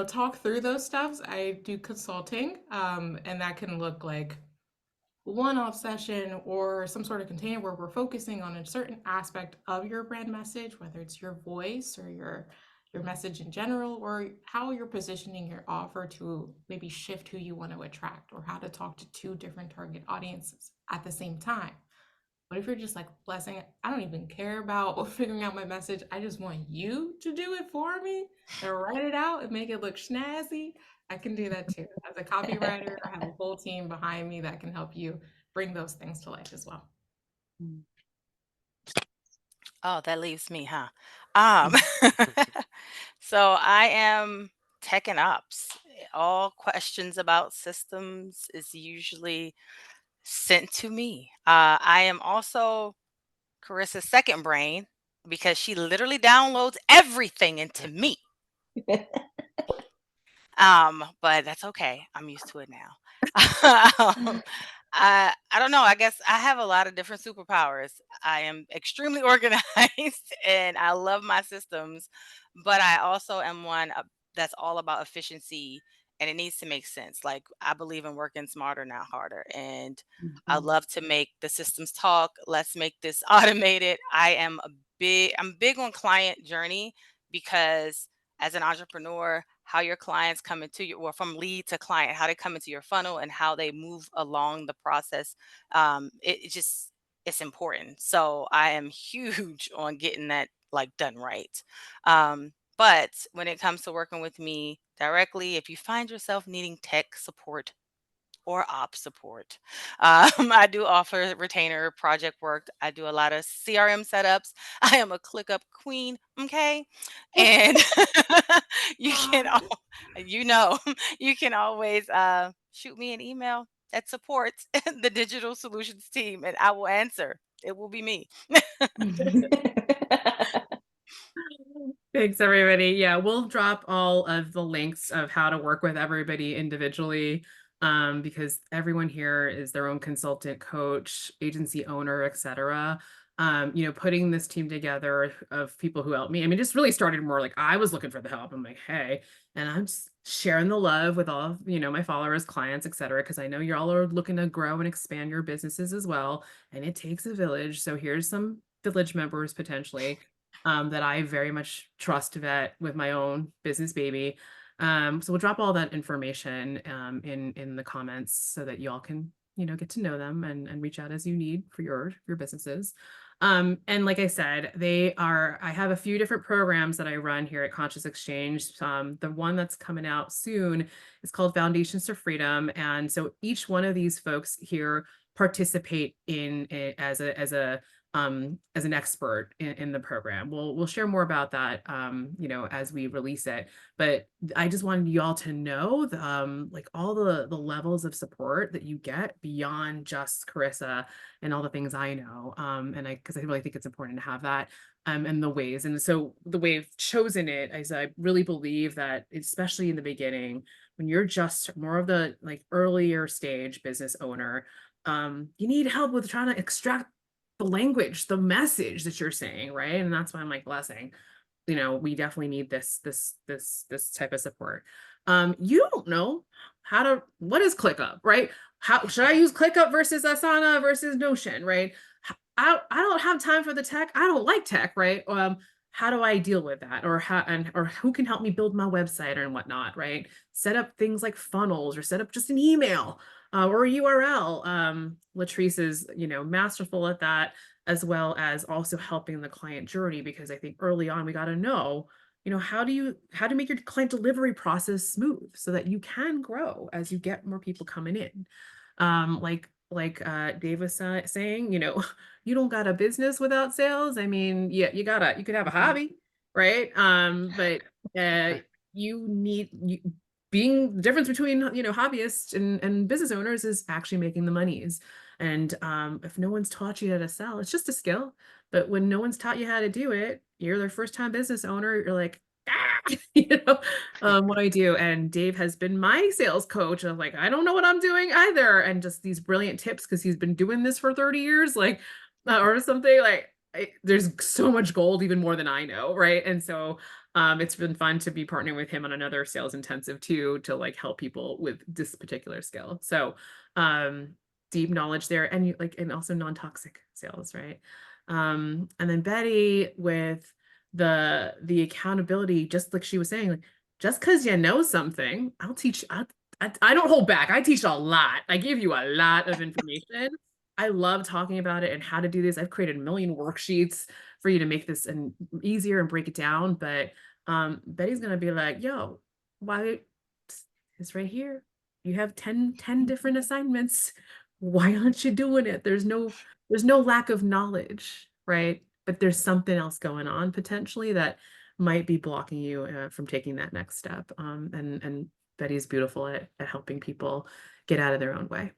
talk through those stuffs, I do consulting, and that can look like one-off session or some sort of container where we're focusing on a certain aspect of your brand message, whether it's your voice or your message in general, or how you're positioning your offer to maybe shift who you want to attract, or how to talk to two different target audiences at the same time. But if you're just like, Blessing, I don't even care about figuring out my message. I just want you to do it for me and write it out and make it look snazzy. I can do that too. As a copywriter, I have a whole team behind me that can help you bring those things to life as well. Oh, that leaves me, huh? Um, so I am tech and ops. All questions about systems is usually sent to me. I am also Carissa's second brain because she literally downloads everything into me. But that's okay. I'm used to it now. I don't know. I guess I have a lot of different superpowers. I am extremely organized and I love my systems, but I also am one that's all about efficiency and it needs to make sense. Like I believe in working smarter, not harder. And I love to make the systems talk. Let's make this automated. I'm big on client journey because as an entrepreneur, how your clients come into your, or from lead to client, how they come into your funnel and how they move along the process. It's important. So I am huge on getting that like done right. But when it comes to working with me directly, if you find yourself needing tech support or op support. I do offer retainer project work. I do a lot of CRM setups. I am a ClickUp queen, okay? And you can, you know, you can always shoot me an email at support the digital solutions team, and I will answer. It will be me. Thanks, everybody. Yeah, we'll drop all of the links of how to work with everybody individually, because everyone here is their own consultant, coach, agency owner, etc. Putting this team together of people who helped me. I mean, just really started more like I was looking for the help. I'm like, hey, and I'm just sharing the love with all of, my followers, clients, etc. Because I know you all are looking to grow and expand your businesses as well, and it takes a village. So here's some village members potentially. that I very much trust vet with my own business baby. So we'll drop all that information in the comments so that y'all can, get to know them and reach out as you need for your businesses. And like I said, I have a few different programs that I run here at Conscious Exchange. The one that's coming out soon is called Foundations to Freedom. And so each one of these folks here participate in it as an expert in the program. We'll share more about that, as we release it. But I just wanted you all to know like all the levels of support that you get beyond just Carissa and all the things I know. Because I really think it's important to have that. And the ways. And so the way I've chosen it is I really believe that, especially in the beginning, when you're just more of the like earlier stage business owner, you need help with trying to extract the language, the message that you're saying, right? And that's why I'm like, blessing, we definitely need this type of support. You don't know what is ClickUp, right? How should I use ClickUp versus Asana versus Notion, right? I don't have time for the tech. I don't like tech, right? How do I deal with that? Or who can help me build my website and whatnot, right? Set up things like funnels or set up just an email. Or a URL. Latrice is, masterful at that, as well as also helping the client journey, because I think early on we got to know, how to make your client delivery process smooth so that you can grow as you get more people coming in. Like Dave was saying, you don't got a business without sales. I mean, yeah, you could have a hobby, right? But being the difference between hobbyists and business owners is actually making the monies. And if no one's taught you how to sell, it's just a skill. But when no one's taught you how to do it, you're their first time business owner, you're like, what do I do? And Dave has been my sales coach of like, I don't know what I'm doing either, and just these brilliant tips because he's been doing this for 30 years, like or something. Like there's so much gold, even more than I know, right? And so it's been fun to be partnering with him on another sales intensive too, to like help people with this particular skill. So deep knowledge there, and also non-toxic sales, right? And then Betty with the accountability, just like she was saying, like, just because you know something, I'll teach. I don't hold back. I teach a lot. I give you a lot of information. I love talking about it and how to do this. I've created a million worksheets for you to make this easier and break it down. But Betty's gonna be like, yo, why it's right here. You have 10 different assignments. Why aren't you doing it? There's no lack of knowledge, right? But there's something else going on potentially that might be blocking you from taking that next step. And Betty's beautiful at helping people get out of their own way.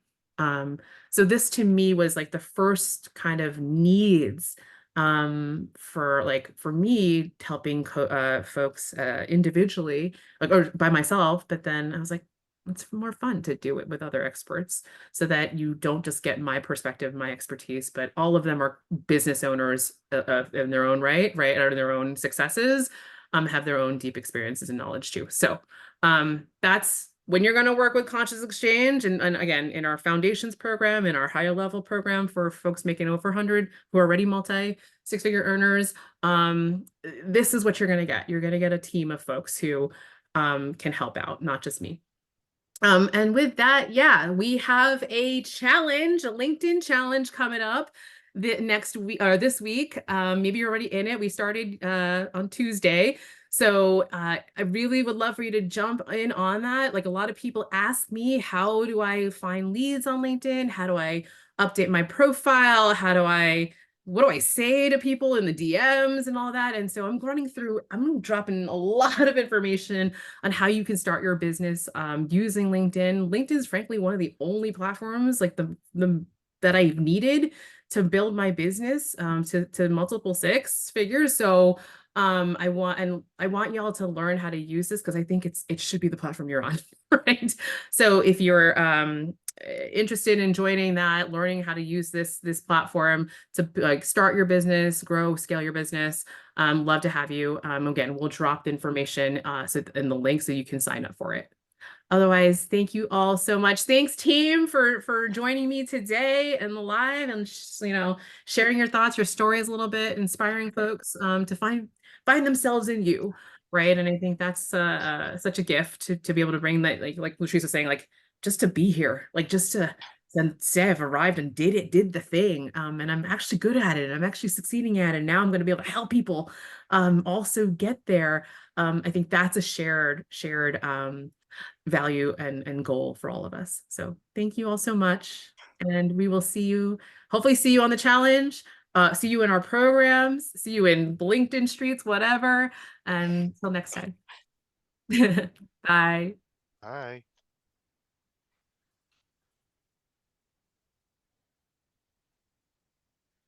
So this to me was like the first kind of needs for me helping folks individually, like, or by myself. But then I was like, it's more fun to do it with other experts so that you don't just get my perspective, my expertise, but all of them are business owners in their own right, or their own successes, have their own deep experiences and knowledge too. So that's when you're going to work with Conscious Exchange. And again, in our foundations program, in our higher level program for folks making over 100 who are already multi-six-figure earners, this is what you're going to get. You're going to get a team of folks who can help out, not just me. And with that, yeah, we have a challenge, a LinkedIn challenge coming up the next week or this week. Maybe you're already in it. We started on Tuesday. So I really would love for you to jump in on that. Like a lot of people ask me, how do I find leads on LinkedIn? How do I update my profile? What do I say to people in the DMs and all that? And so I'm dropping a lot of information on how you can start your business using LinkedIn. LinkedIn is frankly one of the only platforms like the that I've needed to build my business to multiple six figures. So I want y'all to learn how to use this because I think it should be the platform you're on, right? So if you're interested in joining that, learning how to use this platform to like start your business, grow, scale your business, love to have you. Again, we'll drop the information in the link so you can sign up for it. Otherwise, thank you all so much. Thanks, team, for joining me today in the live and sharing your thoughts, your stories a little bit, inspiring folks to find themselves in you, right? And I think that's such a gift to be able to bring that, like Latrice was saying, like just to be here, like just to say I've arrived and did the thing, and I'm actually good at it, and I'm actually succeeding at it. And now I'm going to be able to help people also get there. I think that's a shared value and goal for all of us. So thank you all so much. And we will hopefully see you on the challenge, see you in our programs, see you in LinkedIn streets, whatever. And until next time. Bye. Hi.